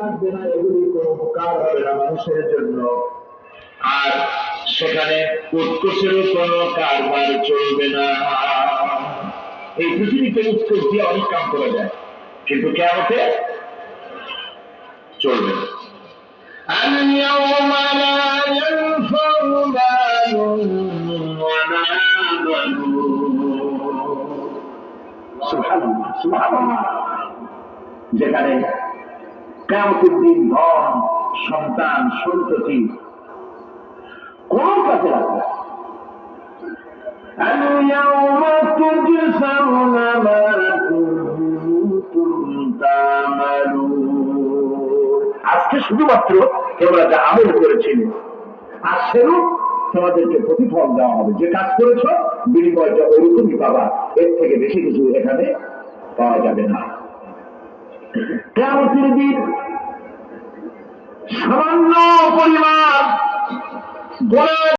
লাগবে না, এগুলি কোনো উপকার হবে না মানুষের জন্য। আর সেখানে উৎকোষেরও কোনো কারবার চলবে না। এই পৃথিবীতে উৎকোষ দিয়ে অনেক কাম করা যায়, কিন্তু কিয়ামতে চলবে না। اليوم لا ينفع مال ولا بنون সুবহানাল্লাহ সুবহানাল্লাহ। যেখানে কিয়ামতের দিন ধন সন্তান সন্ততি কোন কাজে লাগবে না। اليوم تجزون ما كنتم تعملون। আজকে শুধুমাত্র তোমরা যা আমল করেছিলে আর সেরূপ তোমাদেরকে প্রতিফল দেওয়া হবে। যে কাজ করেছ বিনিময়টা ওরকমই পাবা, এর থেকে বেশি কিছু এখানে পাওয়া যাবে না। কিয়ামতের দিন সামান্য পরিমাণ